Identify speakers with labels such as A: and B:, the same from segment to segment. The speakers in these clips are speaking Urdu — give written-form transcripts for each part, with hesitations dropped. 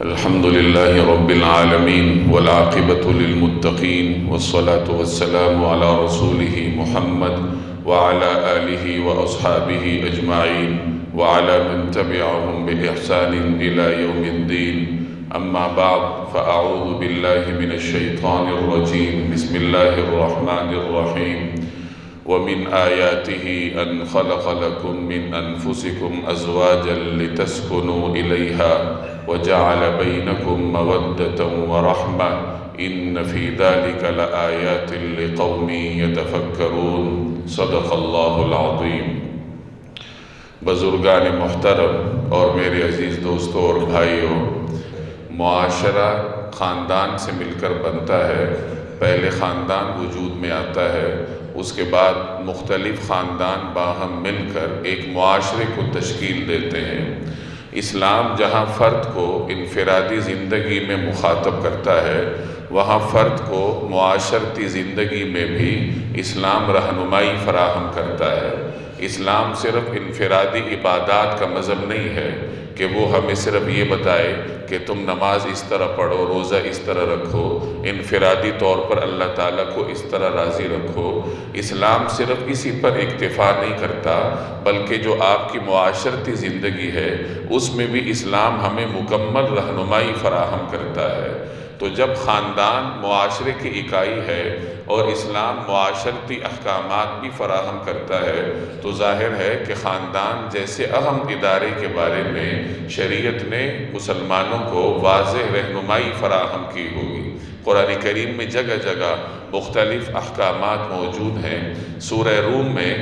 A: الحمد لله رب العالمين والعاقبة للمتقين والصلاة والسلام على رسوله محمد وعلى آله وأصحابه أجمعين وعلى من تبعهم بإحسان إلى يوم الدين. أما بعد فأعوذ بالله من الشيطان الرجيم. بسم الله الرحمن الرحيم. ومن آياته أن خلق لكم من أنفسكم أزواجا لتسكنوا إليها وجعل بينكم مودة ورحمة إن في ذلك لآيات لقوم يتفكرون. صدق اللہ العظیم. بزرگان محترم اور میرے عزیز دوستوں اور بھائیوں، معاشرہ خاندان سے مل کر بنتا ہے. پہلے خاندان وجود میں آتا ہے، اس کے بعد مختلف خاندان باہم مل کر ایک معاشرے کو تشکیل دیتے ہیں. اسلام جہاں فرد کو انفرادی زندگی میں مخاطب کرتا ہے، وہاں فرد کو معاشرتی زندگی میں بھی اسلام رہنمائی فراہم کرتا ہے. اسلام صرف انفرادی عبادات کا مذہب نہیں ہے کہ وہ ہمیں صرف یہ بتائے کہ تم نماز اس طرح پڑھو، روزہ اس طرح رکھو، انفرادی طور پر اللہ تعالیٰ کو اس طرح راضی رکھو. اسلام صرف اسی پر اکتفا نہیں کرتا، بلکہ جو آپ کی معاشرتی زندگی ہے اس میں بھی اسلام ہمیں مکمل رہنمائی فراہم کرتا ہے. تو جب خاندان معاشرے کی اکائی ہے اور اسلام معاشرتی احکامات بھی فراہم کرتا ہے، تو ظاہر ہے کہ خاندان جیسے اہم ادارے کے بارے میں شریعت نے مسلمانوں کو واضح رہنمائی فراہم کی ہوگی. قرآن کریم میں جگہ جگہ مختلف احکامات موجود ہیں. سورہ روم میں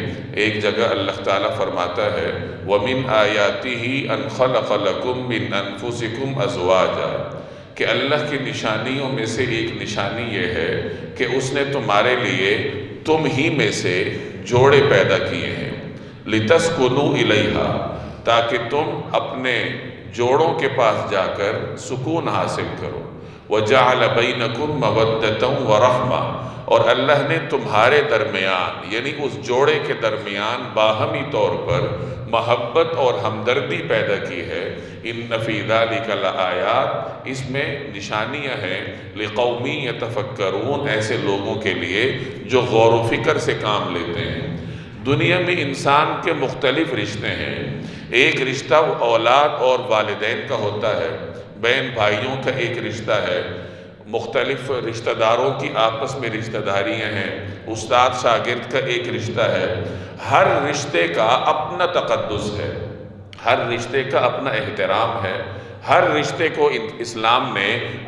A: ایک جگہ اللہ تعالیٰ فرماتا ہے وَمِنْ آيَاتِهِ أَنْ خَلَقَ لَكُم مِّنْ أَنفُسِكُمْ أَزْوَاجًا، کہ اللہ کی نشانیوں میں سے ایک نشانی یہ ہے کہ اس نے تمہارے لیے تم ہی میں سے جوڑے پیدا کیے ہیں. لِتَسْكُنُوا إِلَيْهَا، تاکہ تم اپنے جوڑوں کے پاس جا کر سکون حاصل کرو. وَجَعَلَ بَيْنَكُمْ مَوَدَّةً وَرَحْمَةً، اور اللہ نے تمہارے درمیان یعنی اس جوڑے کے درمیان باہمی طور پر محبت اور ہمدردی پیدا کی ہے. إِنَّ فِي ذَلِكَ لَآيَاتٍ، اس میں نشانیاں ہیں لِقَوْمٍ يَتَفَكَّرُونَ، ایسے لوگوں کے لیے جو غور و فکر سے کام لیتے ہیں. دنیا میں انسان کے مختلف رشتے ہیں. ایک رشتہ اولاد اور والدین کا ہوتا ہے، بہن بھائیوں کا ایک رشتہ ہے، مختلف رشتہ داروں کی آپس میں رشتہ داریاں ہیں، استاد شاگرد کا ایک رشتہ ہے. ہر رشتے کا اپنا تقدس ہے، ہر رشتے کا اپنا احترام ہے، ہر رشتے کو اسلام نے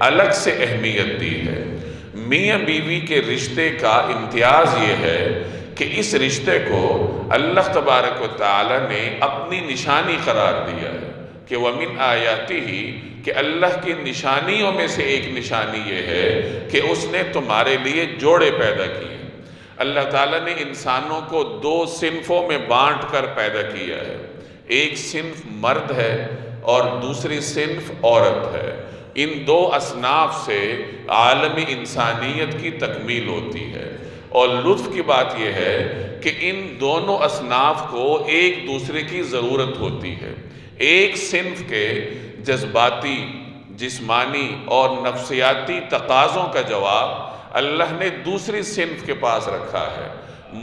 A: الگ سے اہمیت دی ہے. میاں بیوی کے رشتے کا امتیاز یہ ہے کہ اس رشتے کو اللہ تبارک و تعالی نے اپنی نشانی قرار دیا ہے کہ وَمِنْ آيَاتِهِ، کہ اللہ کی نشانیوں میں سے ایک نشانی یہ ہے کہ اس نے تمہارے لیے جوڑے پیدا کیے. اللہ تعالیٰ نے انسانوں کو دو صنفوں میں بانٹ کر پیدا کیا ہے. ایک صنف مرد ہے اور دوسری صنف عورت ہے. ان دو اصناف سے عالم انسانیت کی تکمیل ہوتی ہے. اور لطف کی بات یہ ہے کہ ان دونوں اصناف کو ایک دوسرے کی ضرورت ہوتی ہے. ایک صنف کے جذباتی، جسمانی اور نفسیاتی تقاضوں کا جواب اللہ نے دوسری صنف کے پاس رکھا ہے.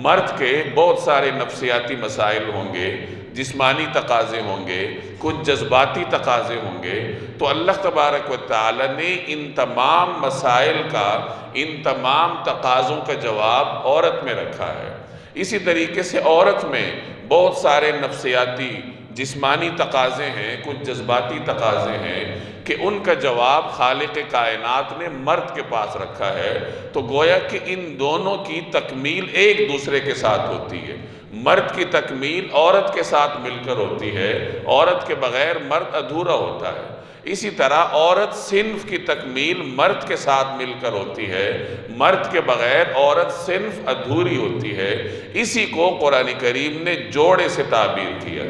A: مرد کے بہت سارے نفسیاتی مسائل ہوں گے، جسمانی تقاضے ہوں گے، کچھ جذباتی تقاضے ہوں گے، تو اللہ تبارک و تعالی نے ان تمام مسائل کا، ان تمام تقاضوں کا جواب عورت میں رکھا ہے. اسی طریقے سے عورت میں بہت سارے نفسیاتی، جسمانی تقاضے ہیں، کچھ جذباتی تقاضے ہیں کہ ان کا جواب خالق کائنات نے مرد کے پاس رکھا ہے. تو گویا کہ ان دونوں کی تکمیل ایک دوسرے کے ساتھ ہوتی ہے. مرد کی تکمیل عورت کے ساتھ مل کر ہوتی ہے، عورت کے بغیر مرد ادھورا ہوتا ہے. اسی طرح عورت صنف کی تکمیل مرد کے ساتھ مل کر ہوتی ہے، مرد کے بغیر عورت صنف ادھوری ہوتی ہے. اسی کو قرآن کریم نے جوڑے سے تعبیر کیا.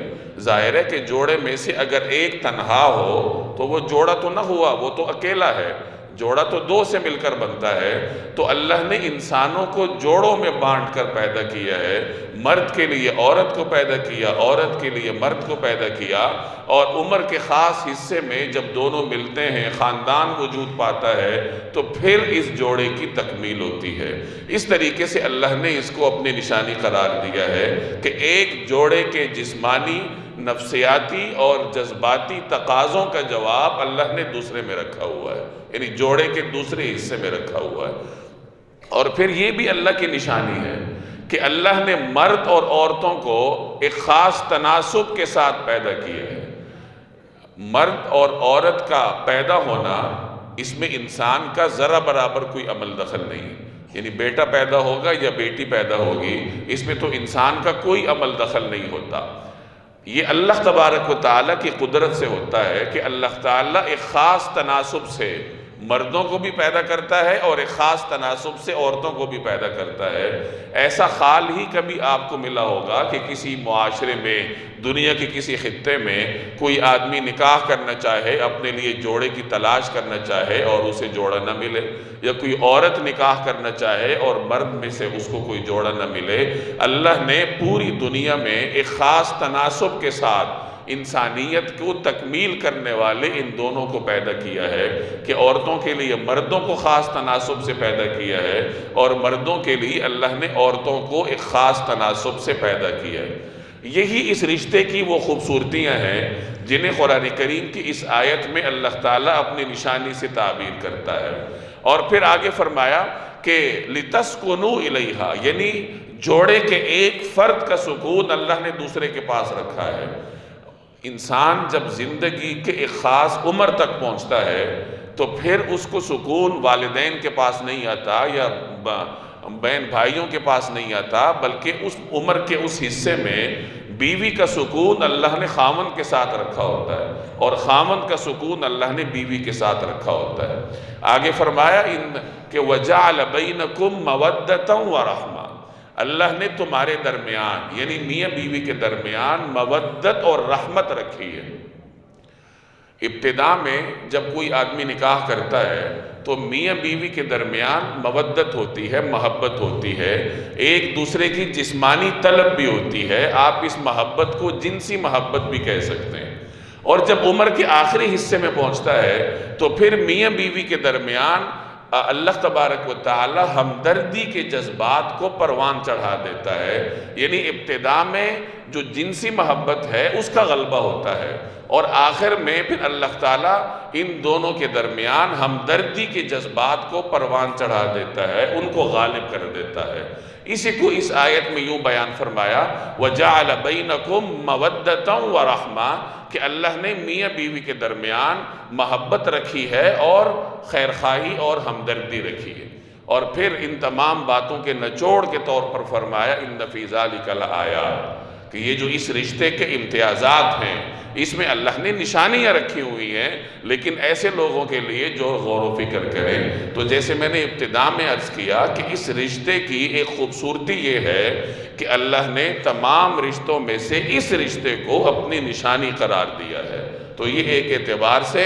A: ظاہر ہے کہ جوڑے میں سے اگر ایک تنہا ہو تو وہ جوڑا تو نہ ہوا، وہ تو اکیلا ہے. جوڑا تو دو سے مل کر بنتا ہے، تو اللہ نے انسانوں کو جوڑوں میں بانٹ کر پیدا کیا ہے، مرد کے لیے عورت کو پیدا کیا، عورت کے لیے مرد کو پیدا کیا، اور عمر کے خاص حصے میں جب دونوں ملتے ہیں، خاندان وجود پاتا ہے، تو پھر اس جوڑے کی تکمیل ہوتی ہے۔ اس طریقے سے اللہ نے اس کو اپنی نشانی قرار دیا ہے کہ ایک جوڑے کے جسمانی، نفسیاتی اور جذباتی تقاضوں کا جواب اللہ نے دوسرے میں رکھا ہوا ہے، یعنی جوڑے کے دوسرے حصے میں رکھا ہوا ہے۔ اور پھر یہ بھی اللہ کی نشانی ہے کہ اللہ نے مرد اور عورتوں کو ایک خاص تناسب کے ساتھ پیدا کیا ہے۔ مرد اور عورت کا پیدا ہونا، اس میں انسان کا ذرا برابر کوئی عمل دخل نہیں ہے، یعنی بیٹا پیدا ہوگا یا بیٹی پیدا ہوگی، اس میں تو انسان کا کوئی عمل دخل نہیں ہوتا۔ یہ اللہ تبارک و تعالیٰ کی قدرت سے ہوتا ہے کہ اللہ تعالیٰ ایک خاص تناسب سے مردوں کو بھی پیدا کرتا ہے اور ایک خاص تناسب سے عورتوں کو بھی پیدا کرتا ہے۔ ایسا خال ہی کبھی آپ کو ملا ہوگا کہ کسی معاشرے میں، دنیا کے کسی خطے میں کوئی آدمی نکاح کرنا چاہے، اپنے لیے جوڑے کی تلاش کرنا چاہے اور اسے جوڑا نہ ملے، یا کوئی عورت نکاح کرنا چاہے اور مرد میں سے اس کو کوئی جوڑا نہ ملے۔ اللہ نے پوری دنیا میں ایک خاص تناسب کے ساتھ انسانیت کو تکمیل کرنے والے ان دونوں کو پیدا کیا ہے کہ عورتوں کے لیے مردوں کو خاص تناسب سے پیدا کیا ہے، اور مردوں کے لیے اللہ نے عورتوں کو ایک خاص تناسب سے پیدا کیا ہے۔ یہی اس رشتے کی وہ خوبصورتیاں ہیں جنہیں قرآن کریم کی اس آیت میں اللہ تعالیٰ اپنی نشانی سے تعبیر کرتا ہے۔ اور پھر آگے فرمایا کہ لِتَسْكُنُوا إِلَيْهَا، یعنی جوڑے کے ایک فرد کا سکون اللہ نے دوسرے کے پاس رکھا ہے۔ انسان جب زندگی کے ایک خاص عمر تک پہنچتا ہے تو پھر اس کو سکون والدین کے پاس نہیں آتا یا بہن بھائیوں کے پاس نہیں آتا، بلکہ اس عمر کے اس حصے میں بیوی کا سکون اللہ نے خامن کے ساتھ رکھا ہوتا ہے، اور خامن کا سکون اللہ نے بیوی کے ساتھ رکھا ہوتا ہے۔ آگے فرمایا کہ وَجَعَلَ بَيْنَكُمْ مَوَدَّةً وَرَحْمَةً، اللہ نے تمہارے درمیان یعنی میاں بیوی کے درمیان مودت اور رحمت رکھی ہے۔ ابتدا میں جب کوئی آدمی نکاح کرتا ہے تو میاں بیوی کے درمیان مودت ہوتی ہے، محبت ہوتی ہے، ایک دوسرے کی جسمانی طلب بھی ہوتی ہے، آپ اس محبت کو جنسی محبت بھی کہہ سکتے ہیں۔ اور جب عمر کے آخری حصے میں پہنچتا ہے تو پھر میاں بیوی کے درمیان اللہ تبارک و تعالی ہمدردی کے جذبات کو پروان چڑھا دیتا ہے، یعنی ابتدا میں جو جنسی محبت ہے اس کا غلبہ ہوتا ہے، اور آخر میں پھر اللہ تعالیٰ ان دونوں کے درمیان ہمدردی کے جذبات کو پروان چڑھا دیتا ہے، ان کو غالب کر دیتا ہے۔ اسی کو اس آیت میں یوں بیان فرمایا وَجَعَلَ بَيْنَكُمْ مَوَدَّةً وَرَحْمَةً، کہ اللہ نے میاں بیوی کے درمیان محبت رکھی ہے اور خیرخواہی اور ہمدردی رکھی ہے۔ اور پھر ان تمام باتوں کے نچوڑ کے طور پر فرمایا اِنَّ فِي ذَلِكَ لَآیَاتٍ، کہ یہ جو اس رشتے کے امتیازات ہیں اس میں اللہ نے نشانیاں رکھی ہوئی ہیں، لیکن ایسے لوگوں کے لیے جو غور و فکر کریں۔ تو جیسے میں نے ابتدا میں عرض کیا کہ اس رشتے کی ایک خوبصورتی یہ ہے کہ اللہ نے تمام رشتوں میں سے اس رشتے کو اپنی نشانی قرار دیا ہے۔ تو یہ ایک اعتبار سے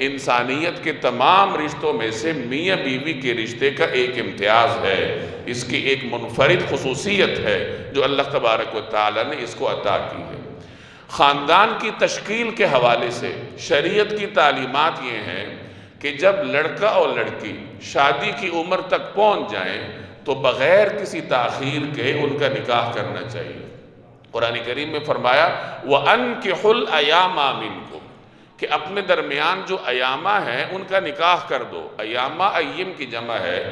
A: انسانیت کے تمام رشتوں میں سے میاں بیوی کے رشتے کا ایک امتیاز ہے، اس کی ایک منفرد خصوصیت ہے جو اللہ تبارک و تعالی نے اس کو عطا کی ہے۔ خاندان کی تشکیل کے حوالے سے شریعت کی تعلیمات یہ ہیں کہ جب لڑکا اور لڑکی شادی کی عمر تک پہنچ جائیں تو بغیر کسی تاخیر کے ان کا نکاح کرنا چاہیے۔ قرآن کریم میں فرمایا وَأَنْكِحُوا الْأَيَامَ مِنْكُمْ، کہ اپنے درمیان جو ایامہ ہیں ان کا نکاح کر دو۔ ایامہ ایم کی جمع ہے۔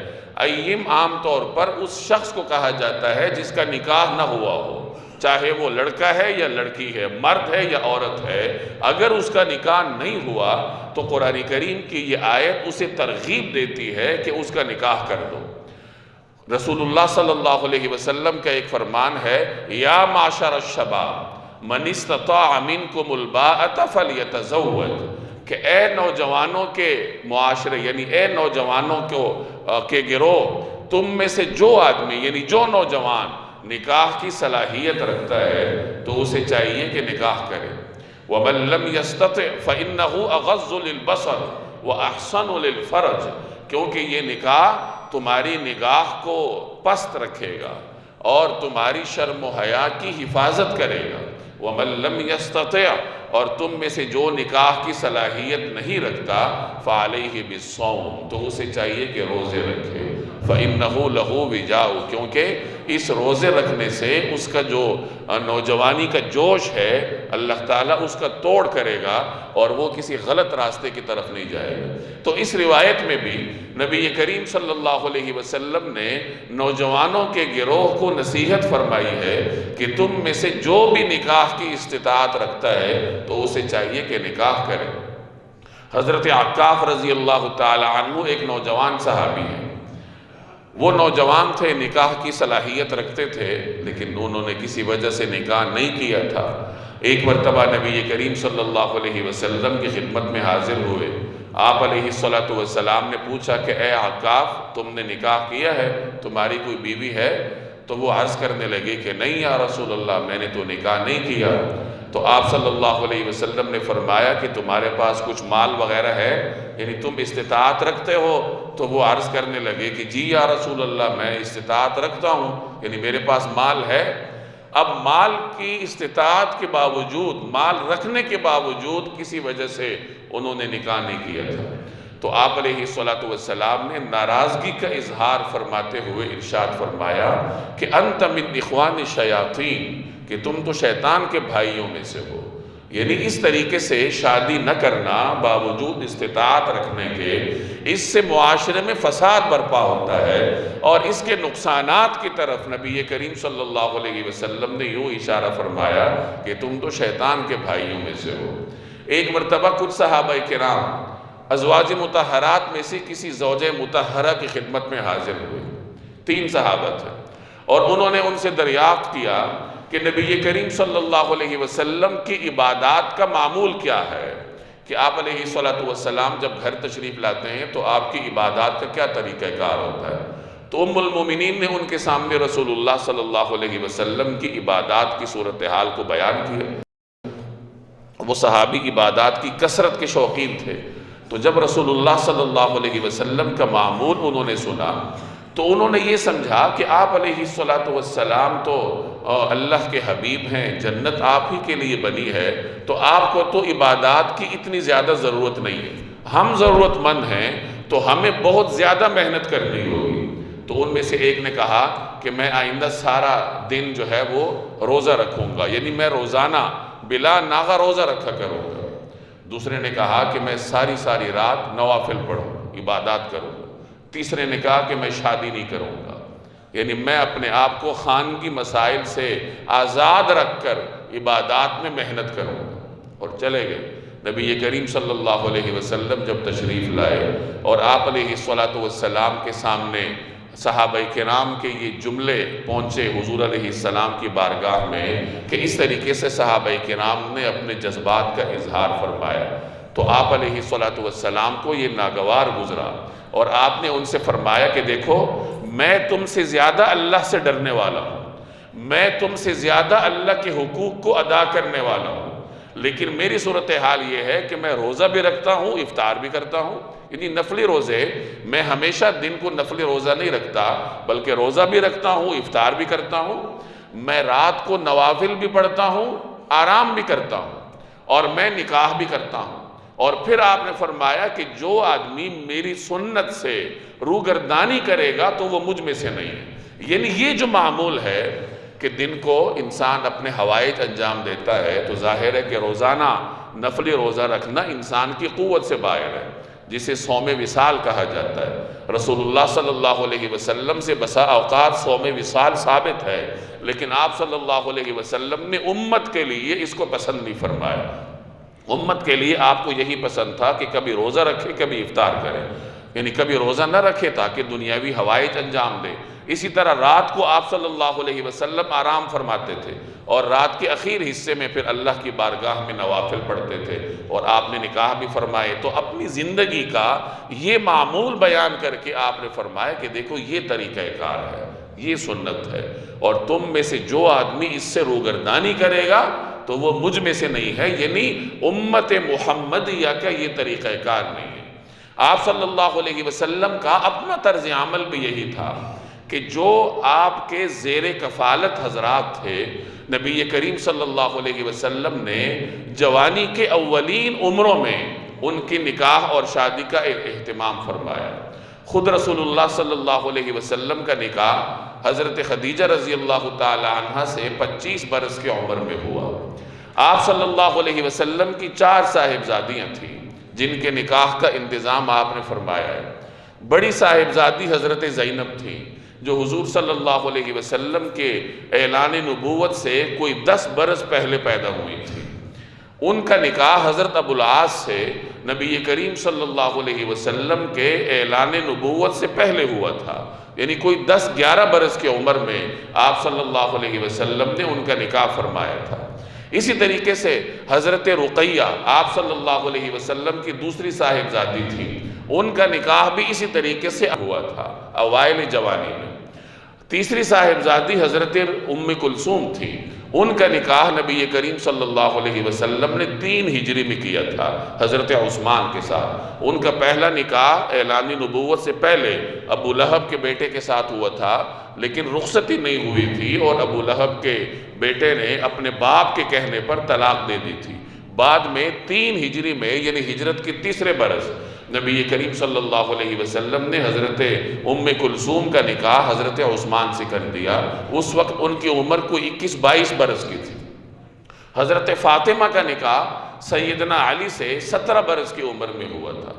A: ایم عام طور پر اس شخص کو کہا جاتا ہے جس کا نکاح نہ ہوا ہو، چاہے وہ لڑکا ہے یا لڑکی ہے، مرد ہے یا عورت ہے۔ اگر اس کا نکاح نہیں ہوا تو قرآن کریم کی یہ آیت اسے ترغیب دیتی ہے کہ اس کا نکاح کر دو۔ رسول اللہ صلی اللہ علیہ وسلم کا ایک فرمان ہے یا معشر الشباب من استطاع منکم الباءۃ فلیتزوج، کہ اے نوجوانوں کے معاشرے یعنی اے نوجوانوں کے گروہ، تم میں سے جو آدمی یعنی جو نوجوان نکاح کی صلاحیت رکھتا ہے تو اسے چاہیے کہ نکاح کرے۔ وَمَن لَّمْ يَسْتَطِعْ فَإِنَّهُ أَغَضُّ لِلْبَصَرِ وَأَحْسَنُ لِلْفَرْجِ، کیونکہ یہ نکاح تمہاری نگاہ کو پست رکھے گا اور تمہاری شرم و حیا کی حفاظت کرے گا۔ وَمَن لَّمْ يَسْتَطِعْ، اور تم میں سے جو نکاح کی صلاحیت نہیں رکھتا، فَعَلَيْهِ بِالصَّوْمِ، تو اسے چاہیے کہ روزے رکھے۔ فَإِنَّهُ لَهُ وِجَاءُ، کیونکہ اس روزے رکھنے سے اس کا جو نوجوانی کا جوش ہے اللہ تعالیٰ اس کا توڑ کرے گا اور وہ کسی غلط راستے کی طرف نہیں جائے گا۔ تو اس روایت میں بھی نبی کریم صلی اللہ علیہ وسلم نے نوجوانوں کے گروہ کو نصیحت فرمائی ہے کہ تم میں سے جو بھی نکاح کی استطاعت رکھتا ہے تو اسے چاہیے کہ نکاح کرے۔ حضرت عکاف رضی اللہ تعالی عنہ ایک نوجوان صحابی ہیں۔ وہ نوجوان تھے، نکاح کی صلاحیت رکھتے تھے، لیکن انہوں نے کسی وجہ سے نکاح نہیں کیا تھا۔ ایک مرتبہ نبی کریم صلی اللہ علیہ وسلم کی خدمت میں حاضر ہوئے۔ آپ علیہ السلام نے پوچھا کہ اے عکاف، تم نے نکاح کیا ہے، تمہاری کوئی بیوی ہے؟ تو وہ عرض کرنے لگے کہ نہیں یا رسول اللہ، میں نے تو نکاح نہیں کیا۔ تو آپ صلی اللہ علیہ وسلم نے فرمایا کہ تمہارے پاس کچھ مال وغیرہ ہے، یعنی تم استطاعت رکھتے ہو؟ تو وہ عرض کرنے لگے کہ جی یا رسول اللہ، میں استطاعت رکھتا ہوں، یعنی میرے پاس مال ہے۔ اب مال کی استطاعت کے باوجود، مال رکھنے کے باوجود کسی وجہ سے انہوں نے نکاح نہیں کیا تھا۔ تو آپ علیہ السلام نے ناراضگی کا اظہار فرماتے ہوئے ارشاد فرمایا کہ انت من اخوان الشیاطین، کہ تم تو شیطان کے بھائیوں میں سے ہو۔ یعنی اس طریقے سے شادی نہ کرنا باوجود استطاعت رکھنے کے، اس سے معاشرے میں فساد برپا ہوتا ہے، اور اس کے نقصانات کی طرف نبی کریم صلی اللہ علیہ وسلم نے یوں اشارہ فرمایا کہ تم تو شیطان کے بھائیوں میں سے ہو۔ ایک مرتبہ کچھ صحابہ کرام ازواج مطہرات میں سے کسی زوجہ مطہرہ کی خدمت میں حاضر ہوئے۔ 3 صحابہ تھے، اور انہوں نے ان سے دریافت کیا کہ نبی کریم صلی اللہ علیہ وسلم کی عبادات کا معمول کیا ہے، کہ آپ علیہ السلام جب گھر تشریف لاتے ہیں تو آپ کی عبادات کا کیا طریقہ کار ہوتا ہے۔ تو ام المومنین نے ان کے سامنے رسول اللہ صلی اللہ علیہ وسلم کی عبادات کی صورتحال کو بیان کیا۔ وہ صحابی عبادات کی کثرت کے شوقین تھے، تو جب رسول اللہ صلی اللہ علیہ وسلم کا معمول انہوں نے سنا تو انہوں نے یہ سمجھا کہ آپ علیہ السلام تو اللہ کے حبیب ہیں، جنت آپ ہی کے لیے بنی ہے، تو آپ کو تو عبادات کی اتنی زیادہ ضرورت نہیں ہے، ہم ضرورت مند ہیں تو ہمیں بہت زیادہ محنت کرنی ہوگی۔ تو ان میں سے ایک نے کہا کہ میں آئندہ سارا دن جو ہے وہ روزہ رکھوں گا، یعنی میں روزانہ بلا ناغہ روزہ رکھا کروں گا۔ دوسرے نے کہا کہ میں ساری رات نوافل پڑھوں، عبادات کروں گا۔ تیسرے نے کہا کہ میں شادی نہیں کروں گا، یعنی میں اپنے آپ کو خانگی مسائل سے آزاد رکھ کر عبادات میں محنت کروں گا، اور چلے گئے۔ نبی کریم صلی اللہ علیہ وسلم جب تشریف لائے اور آپ علیہ السلام کے سامنے صحابہ کرام کے یہ جملے پہنچے حضور علیہ السلام کی بارگاہ میں کہ اس طریقے سے صحابہ کرام نے اپنے جذبات کا اظہار فرمایا، تو آپ علیہ السلام کو یہ ناگوار گزرا، اور آپ نے ان سے فرمایا کہ دیکھو، میں تم سے زیادہ اللہ سے ڈرنے والا ہوں، میں تم سے زیادہ اللہ کے حقوق کو ادا کرنے والا ہوں، لیکن میری صورتحال یہ ہے کہ میں روزہ بھی رکھتا ہوں، افطار بھی کرتا ہوں، یعنی نفلی روزے، میں ہمیشہ دن کو نفلی روزہ نہیں رکھتا بلکہ روزہ بھی رکھتا ہوں، افطار بھی کرتا ہوں، میں رات کو نوافل بھی پڑھتا ہوں، آرام بھی کرتا ہوں، اور میں نکاح بھی کرتا ہوں۔ اور پھر آپ نے فرمایا کہ جو آدمی میری سنت سے روگردانی کرے گا تو وہ مجھ میں سے نہیں ہے۔ یعنی یہ جو معمول ہے کہ دن کو انسان اپنے حوائج انجام دیتا ہے، تو ظاہر ہے کہ روزانہ نفلی روزہ رکھنا انسان کی قوت سے باہر ہے، جسے صوم وصال کہا جاتا ہے۔ رسول اللہ صلی اللہ علیہ وسلم سے بسا اوقات صوم وصال ثابت ہے، لیکن آپ صلی اللہ علیہ وسلم نے امت کے لیے اس کو پسند نہیں فرمایا۔ امت کے لیے آپ کو یہی پسند تھا کہ کبھی روزہ رکھے، کبھی افطار کرے، یعنی کبھی روزہ نہ رکھے تاکہ دنیاوی حوائج انجام دے۔ اسی طرح رات کو آپ صلی اللہ علیہ وسلم آرام فرماتے تھے، اور رات کے اخیر حصے میں پھر اللہ کی بارگاہ میں نوافل پڑھتے تھے، اور آپ نے نکاح بھی فرمائے۔ تو اپنی زندگی کا یہ معمول بیان کر کے آپ نے فرمایا کہ دیکھو، یہ طریقہ کار ہے، یہ سنت ہے، اور تم میں سے جو آدمی اس سے روگردانی کرے گا تو وہ مجھ میں سے نہیں ہے، یعنی امت محمدیہ کا یہ طریقہ کار نہیں ہے۔ آپ صلی اللہ علیہ وسلم کا اپنا طرز عمل بھی یہی تھا کہ جو آپ کے زیر کفالت حضرات تھے، نبی کریم صلی اللہ علیہ وسلم نے جوانی کے اولین عمروں میں ان کی نکاح اور شادی کا اہتمام فرمایا۔ خود رسول اللہ صلی اللہ علیہ وسلم کا نکاح حضرت خدیجہ رضی اللہ تعالی عنہ سے 25 برس کی عمر میں ہوا۔ آپ صلی اللہ علیہ وسلم کی 4 صاحبزادیاں تھیں جن کے نکاح کا انتظام آپ نے فرمایا ہے۔ بڑی صاحبزادی حضرت زینب تھی جو حضور صلی اللہ علیہ وسلم کے اعلان نبوت سے کوئی 10 برس پہلے پیدا ہوئی تھی۔ ان کا نکاح حضرت ابو العاص سے نبی کریم صلی اللہ علیہ وسلم کے اعلان نبوت سے پہلے ہوا تھا، یعنی کوئی 10-11 برس کی عمر میں آپ صلی اللہ علیہ وسلم نے ان کا نکاح فرمایا تھا۔ اسی طریقے سے حضرت رقیہ آپ صلی اللہ علیہ وسلم کی دوسری صاحبزادی تھی، ان کا نکاح بھی اسی طریقے سے ہوا تھا اوائل جوانی میں۔ تیسری صاحبزادی حضرت ام کلثوم تھی، ان کا نکاح نبی کریم صلی اللہ علیہ وسلم نے 3 ہجری میں کیا تھا حضرت عثمان کے ساتھ۔ ان کا پہلا نکاح اعلان نبوت سے پہلے ابو لہب کے بیٹے کے ساتھ ہوا تھا، لیکن رخصتی نہیں ہوئی تھی اور ابو لہب کے بیٹے نے اپنے باپ کے کہنے پر طلاق دے دی تھی۔ بعد میں 3 ہجری میں یعنی ہجرت کے تیسرے برس نبی کریم صلی اللہ علیہ وسلم نے حضرت ام کلثوم کا نکاح حضرت عثمان سے کر دیا۔ اس وقت ان کی عمر کوئی 21-22 برس کی تھی۔ حضرت فاطمہ کا نکاح سیدنا علی سے 17 برس کی عمر میں ہوا تھا۔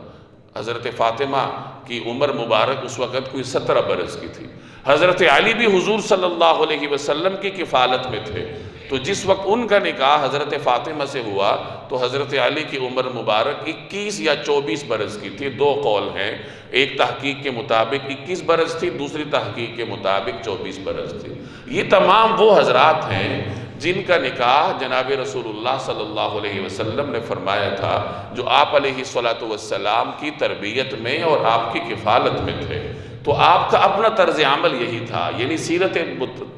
A: حضرت فاطمہ کی عمر مبارک اس وقت کوئی 17 برس کی تھی۔ حضرت علی بھی حضور صلی اللہ علیہ وسلم کی کفالت میں تھے، تو جس وقت ان کا نکاح حضرت فاطمہ سے ہوا تو حضرت علی کی عمر مبارک 21 یا 24 برس کی تھی۔ 2 قول ہیں، ایک تحقیق کے مطابق 21 برس تھی، دوسری تحقیق کے مطابق 24 برس تھی۔ یہ تمام وہ حضرات ہیں جن کا نکاح جناب رسول اللہ صلی اللہ علیہ وسلم نے فرمایا تھا، جو آپ علیہ السلام کی تربیت میں اور آپ کی کفالت میں تھے۔ تو آپ کا اپنا طرز عمل یہی تھا، یعنی سیرت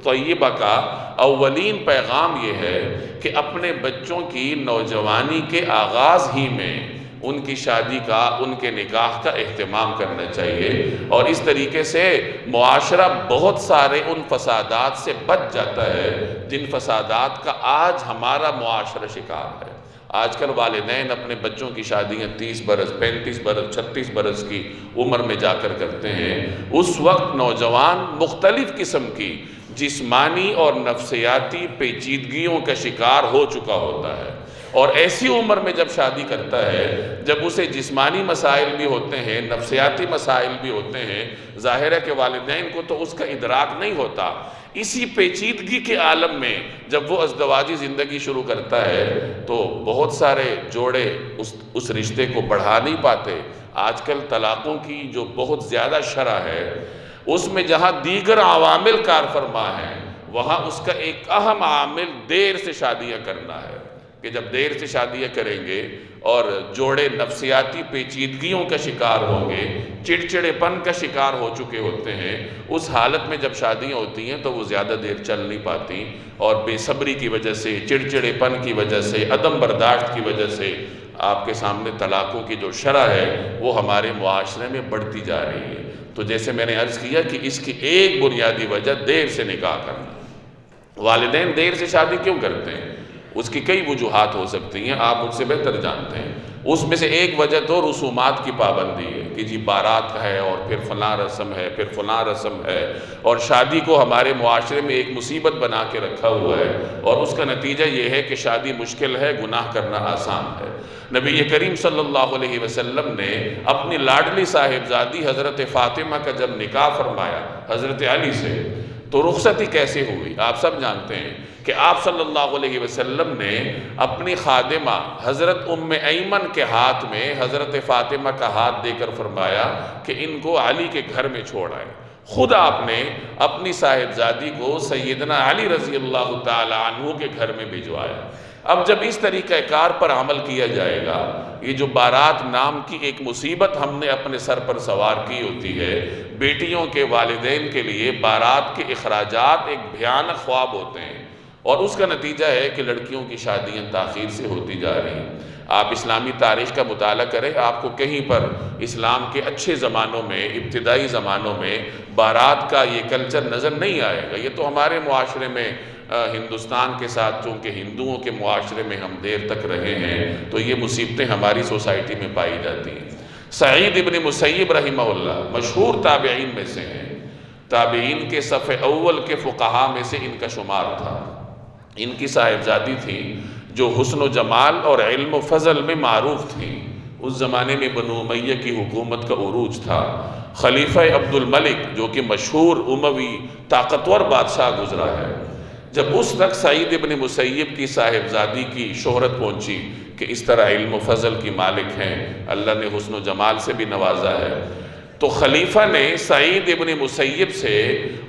A: طیبہ کا اولین پیغام یہ ہے کہ اپنے بچوں کی نوجوانی کے آغاز ہی میں ان کی شادی کا، ان کے نکاح کا اہتمام کرنا چاہیے، اور اس طریقے سے معاشرہ بہت سارے ان فسادات سے بچ جاتا ہے جن فسادات کا آج ہمارا معاشرہ شکار ہے۔ آج کل والدین اپنے بچوں کی شادیاں 30 برس، 35 برس، 36 برس کی عمر میں جا کر کرتے ہیں۔ اس وقت نوجوان مختلف قسم کی جسمانی اور نفسیاتی پیچیدگیوں کا شکار ہو چکا ہوتا ہے، اور ایسی عمر میں جب شادی کرتا ہے جب اسے جسمانی مسائل بھی ہوتے ہیں، نفسیاتی مسائل بھی ہوتے ہیں، ظاہر ہے کہ والدین کو تو اس کا ادراک نہیں ہوتا۔ اسی پیچیدگی کے عالم میں جب وہ ازدواجی زندگی شروع کرتا ہے تو بہت سارے جوڑے اس رشتے کو بڑھا نہیں پاتے۔ آج کل طلاقوں کی جو بہت زیادہ شرح ہے، اس میں جہاں دیگر عوامل کار فرما ہیں، وہاں اس کا ایک اہم عامل دیر سے شادیاں کرنا ہے، کہ جب دیر سے شادیاں کریں گے اور جوڑے نفسیاتی پیچیدگیوں کا شکار ہوں گے، چڑچڑے پن کا شکار ہو چکے ہوتے ہیں، اس حالت میں جب شادیاں ہوتی ہیں تو وہ زیادہ دیر چل نہیں پاتی، اور بے صبری کی وجہ سے، چڑچڑے پن کی وجہ سے، عدم برداشت کی وجہ سے آپ کے سامنے طلاقوں کی جو شرح ہے وہ ہمارے معاشرے میں بڑھتی جا رہی ہے۔ تو جیسے میں نے عرض کیا کہ اس کی ایک بنیادی وجہ دیر سے نکاح کرنا۔ والدین دیر سے شادی کیوں کرتے ہیں؟ اس کی کئی وجوہات ہو سکتی ہیں، آپ مجھ سے بہتر جانتے ہیں۔ اس میں سے ایک وجہ تو رسومات کی پابندی ہے کہ جی بارات ہے اور پھر فلاں رسم ہے، پھر فلاں رسم ہے، اور شادی کو ہمارے معاشرے میں ایک مصیبت بنا کے رکھا ہوا ہے، اور اس کا نتیجہ یہ ہے کہ شادی مشکل ہے، گناہ کرنا آسان ہے۔ نبی کریم صلی اللہ علیہ وسلم نے اپنی لاڈلی صاحبزادی حضرت فاطمہ کا جب نکاح فرمایا حضرت علی سے، تو رخصتی کیسے ہوئی؟ آپ سب جانتے ہیں کہ آپ صلی اللہ علیہ وسلم نے اپنی خادمہ حضرت ام ایمن کے ہاتھ میں حضرت فاطمہ کا ہاتھ دے کر فرمایا کہ ان کو علی کے گھر میں چھوڑ آئے۔ خود آپ نے اپنی صاحبزادی کو سیدنا علی رضی اللہ تعالی عنہ کے گھر میں بھجوایا۔ اب جب اس طریقہ کار پر عمل کیا جائے گا، یہ جو بارات نام کی ایک مصیبت ہم نے اپنے سر پر سوار کی ہوتی ہے، بیٹیوں کے والدین کے لیے بارات کے اخراجات ایک بھیانک خواب ہوتے ہیں، اور اس کا نتیجہ ہے کہ لڑکیوں کی شادیاں تاخیر سے ہوتی جا رہی ہیں۔ آپ اسلامی تاریخ کا مطالعہ کریں، آپ کو کہیں پر اسلام کے اچھے زمانوں میں، ابتدائی زمانوں میں بارات کا یہ کلچر نظر نہیں آئے گا۔ یہ تو ہمارے معاشرے میں ہندوستان کے ساتھ چونکہ ہندوؤں کے معاشرے میں ہم دیر تک رہے ہیں تو یہ مصیبتیں ہماری سوسائٹی میں پائی جاتی ہیں۔ سعید ابن مسیب رحمہ اللہ مشہور تابعین میں سے ہیں، تابعین کے صف اول کے فقہاء میں سے ان کا شمار تھا۔ ان کی صاحبزادی تھی جو حسن و جمال اور علم و فضل میں معروف تھی۔ اس زمانے میں بنو امیہ کی حکومت کا عروج تھا۔ خلیفہ عبد الملک جو کہ مشہور اموی طاقتور بادشاہ گزرا ہے، جب اس تک سعید ابن مسیب کی صاحبزادی کی شہرت پہنچی کہ اس طرح علم و فضل کی مالک ہیں، اللہ نے حسن و جمال سے بھی نوازا ہے، تو خلیفہ نے سعید ابن مسیب سے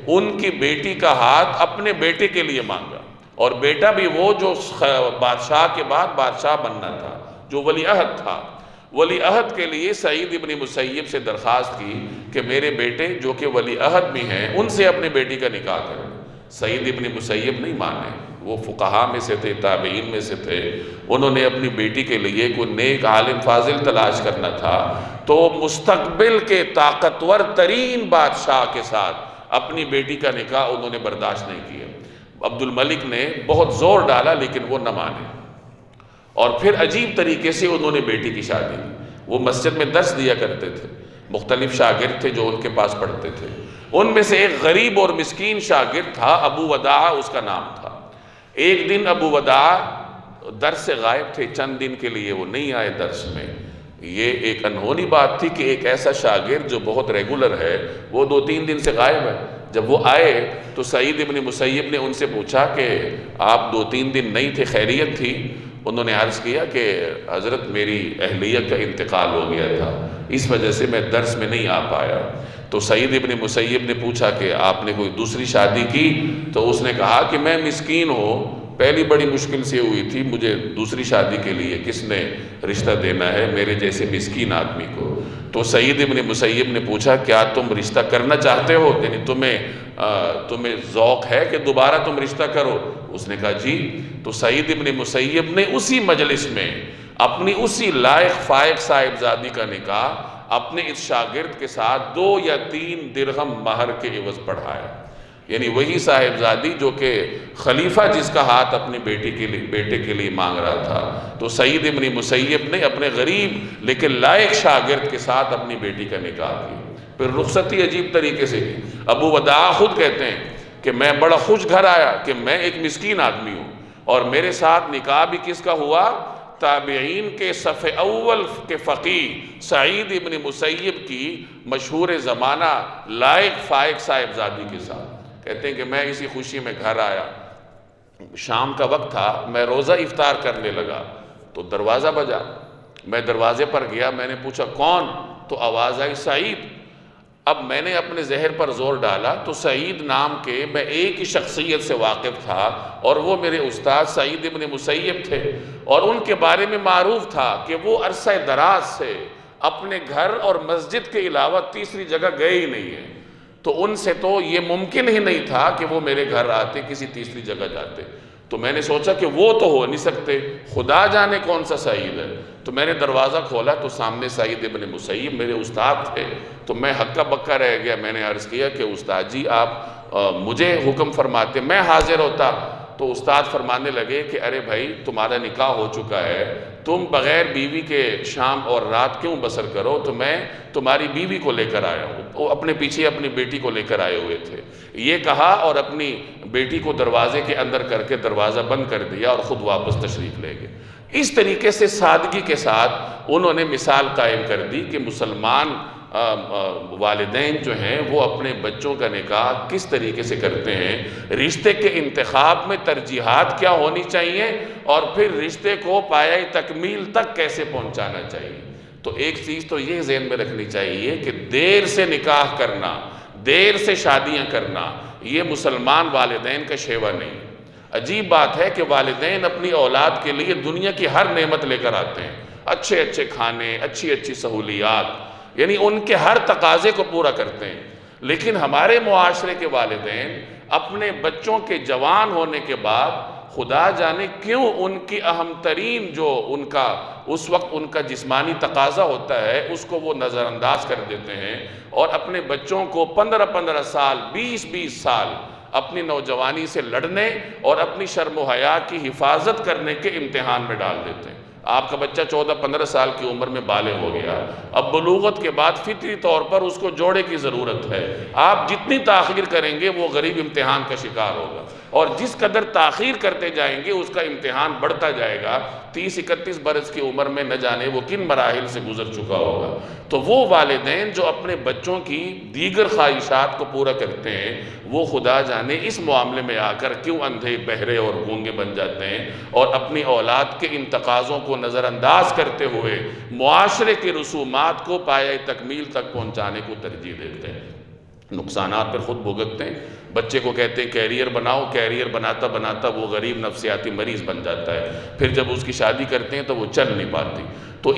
A: ان کی بیٹی کا ہاتھ اپنے بیٹے کے لیے مانگا، اور بیٹا بھی وہ جو بادشاہ کے بعد بادشاہ بننا تھا، جو ولی عہد تھا۔ ولی عہد کے لیے سعید ابن مسیب سے درخواست کی کہ میرے بیٹے جو کہ ولی عہد بھی ہیں ان سے اپنی بیٹی کا نکاح کریں۔ سعید ابن مسیب نہیں مانے، وہ فقہاء میں سے تھے، تابعین میں سے تھے، انہوں نے اپنی بیٹی کے لیے کوئی نیک عالم فاضل تلاش کرنا تھا، تو مستقبل کے طاقتور ترین بادشاہ کے ساتھ اپنی بیٹی کا نکاح انہوں نے برداشت نہیں کیا۔ عبد الملک نے بہت زور ڈالا لیکن وہ نہ مانے، اور پھر عجیب طریقے سے انہوں نے بیٹی کی شادی کی۔ وہ مسجد میں درس دیا کرتے تھے، مختلف شاگرد تھے جو ان کے پاس پڑھتے تھے، ان میں سے ایک غریب اور مسکین شاگرد تھا، ابو وداع اس کا نام تھا۔ ایک دن ابو وداع درس سے غائب تھے، چند دن کے لیے وہ نہیں آئے درس میں۔ یہ ایک انہونی بات تھی کہ ایک ایسا شاگرد جو بہت ریگولر ہے وہ 2-3 دن سے غائب ہے۔ جب وہ آئے تو سعید ابن مسیب نے ان سے پوچھا کہ آپ 2-3 دن نہیں تھے، خیریت تھی؟ انہوں نے عرض کیا کہ حضرت میری اہلیہ کا انتقال ہو گیا تھا، اس وجہ سے میں درس میں نہیں آ پایا۔ تو سعید ابن مسیب نے پوچھا کہ آپ نے کوئی دوسری شادی کی؟ تو اس نے کہا کہ میں مسکین ہوں، پہلی بڑی مشکل سے ہوئی تھی، مجھے دوسری شادی کے لیے کس نے رشتہ دینا ہے میرے جیسے مسکین آدمی کو؟ تو سعید ابن مسیب نے پوچھا کیا تم رشتہ کرنا چاہتے ہو، یعنی تمہیں ذوق ہے کہ دوبارہ تم رشتہ کرو؟ اس نے کہا جی۔ تو سعید ابن مسیب نے اسی مجلس میں اپنی اسی لائق فائق صاحبزادی کا نکاح اپنے اس شاگرد کے ساتھ 2 یا 3 درہم مہر کے عوض پڑھایا، یعنی وہی صاحبزادی جو کہ خلیفہ جس کا ہاتھ اپنی بیٹے کے لیے مانگ رہا تھا۔ تو سعید ابن مسیب نے اپنے غریب لیکن لائق شاگرد کے ساتھ اپنی بیٹی کا نکاح کی، پھر رخصتی عجیب طریقے سے کی۔ ابو وداع خود کہتے ہیں کہ میں بڑا خوش گھر آیا کہ میں ایک مسکین آدمی ہوں، اور میرے ساتھ نکاح بھی کس کا ہوا؟ تابعین کے صف اول کے فقیہ سعید ابن مسیب کی مشہور زمانہ لائق فائق صاحبزادی کے ساتھ۔ کہتے ہیں کہ میں اسی خوشی میں گھر آیا، شام کا وقت تھا، میں روزہ افطار کرنے لگا تو دروازہ بجا، میں دروازے پر گیا، میں نے پوچھا کون؟ تو آواز آئی سعید۔ اب میں نے اپنے ذہن پر زور ڈالا تو سعید نام کے میں ایک ہی شخصیت سے واقف تھا، اور وہ میرے استاد سعید ابن مسیب تھے، اور ان کے بارے میں معروف تھا کہ وہ عرصہ دراز سے اپنے گھر اور مسجد کے علاوہ تیسری جگہ گئے ہی نہیں ہیں، تو ان سے تو یہ ممکن ہی نہیں تھا کہ وہ میرے گھر آتے، کسی تیسری جگہ جاتے۔ تو میں نے سوچا کہ وہ تو ہو نہیں سکتے، خدا جانے کون سا سعید ہے۔ تو میں نے دروازہ کھولا تو سامنے سعید ابن مسیب میرے استاد تھے، تو میں ہکا بکا رہ گیا۔ میں نے عرض کیا کہ استاد جی آپ مجھے حکم فرماتے، میں حاضر ہوتا۔ تو استاد فرمانے لگے کہ ارے بھائی تمہارا نکاح ہو چکا ہے، تم بغیر بیوی کے شام اور رات کیوں بسر کرو؟ تو میں تمہاری بیوی کو لے کر آیا ہوں۔ وہ اپنے پیچھے اپنی بیٹی کو لے کر آئے ہوئے تھے، یہ کہا اور اپنی بیٹی کو دروازے کے اندر کر کے دروازہ بند کر دیا اور خود واپس تشریف لے گئے۔ اس طریقے سے سادگی کے ساتھ انہوں نے مثال قائم کر دی کہ مسلمان والدین جو ہیں وہ اپنے بچوں کا نکاح کس طریقے سے کرتے ہیں، رشتے کے انتخاب میں ترجیحات کیا ہونی چاہیے، اور پھر رشتے کو پایۂ تکمیل تک کیسے پہنچانا چاہیے۔ تو ایک چیز تو یہ ذہن میں رکھنی چاہیے کہ دیر سے نکاح کرنا، دیر سے شادیاں کرنا، یہ مسلمان والدین کا شیوا نہیں۔ عجیب بات ہے کہ والدین اپنی اولاد کے لیے دنیا کی ہر نعمت لے کر آتے ہیں، اچھے اچھے کھانے، اچھی اچھی سہولیات، یعنی ان کے ہر تقاضے کو پورا کرتے ہیں، لیکن ہمارے معاشرے کے والدین اپنے بچوں کے جوان ہونے کے بعد خدا جانے کیوں ان کی اہم ترین جو ان کا اس وقت ان کا جسمانی تقاضا ہوتا ہے اس کو وہ نظر انداز کر دیتے ہیں، اور اپنے بچوں کو 15 سال 20 سال اپنی نوجوانی سے لڑنے اور اپنی شرم و حیا کی حفاظت کرنے کے امتحان میں ڈال دیتے ہیں۔ آپ کا بچہ 14-15 سال کی عمر میں بالغ ہو گیا، اب بلوغت کے بعد فطری طور پر اس کو جوڑے کی ضرورت ہے، آپ جتنی تاخیر کریں گے وہ غریب امتحان کا شکار ہوگا، اور جس قدر تاخیر کرتے جائیں گے اس کا امتحان بڑھتا جائے گا، 30-31 برس کی عمر میں نہ جانے وہ کن مراحل سے گزر چکا ہوگا۔ تو وہ والدین جو اپنے بچوں کی دیگر خواہشات کو پورا کرتے ہیں، وہ خدا جانے اس معاملے میں آ کر کیوں اندھے بہرے اور گونگے بن جاتے ہیں، اور اپنی اولاد کے ان تقاضوں کو نظر انداز کرتے ہوئے معاشرے کے رسومات کو پایہ تکمیل تک پہنچانے کو ترجیح دیتے ہیں۔ نقصانات پر خود بھگتتے ہیں۔ بچے کو کہتے ہیں کیریئر بناؤ، کیریئر بناتا بناتا وہ غریب نفسیاتی مریض بن جاتا ہے، پھر جب اس کی شادی کرتے ہیں تو وہ چل نہیں پاتی۔ تو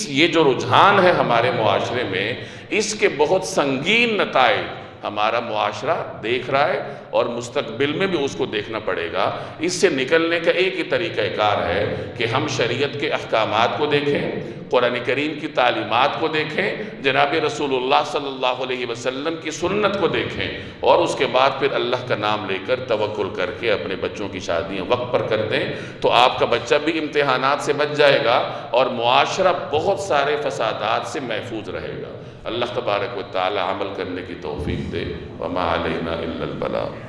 A: یہ جو رجحان ہے ہمارے معاشرے میں، اس کے بہت سنگین نتائج ہمارا معاشرہ دیکھ رہا ہے، اور مستقبل میں بھی اس کو دیکھنا پڑے گا۔ اس سے نکلنے کا ایک ہی طریقہ کار ہے کہ ہم شریعت کے احکامات کو دیکھیں، قرآن کریم کی تعلیمات کو دیکھیں، جناب رسول اللہ صلی اللہ علیہ وسلم کی سنت کو دیکھیں، اور اس کے بعد پھر اللہ کا نام لے کر توکل کر کے اپنے بچوں کی شادیاں وقت پر کر دیں، تو آپ کا بچہ بھی امتحانات سے بچ جائے گا اور معاشرہ بہت سارے فسادات سے محفوظ رہے گا۔ اللہ تبارک و تعالی عمل کرنے کی توفیق دے۔ وما علینا الا البلاغ۔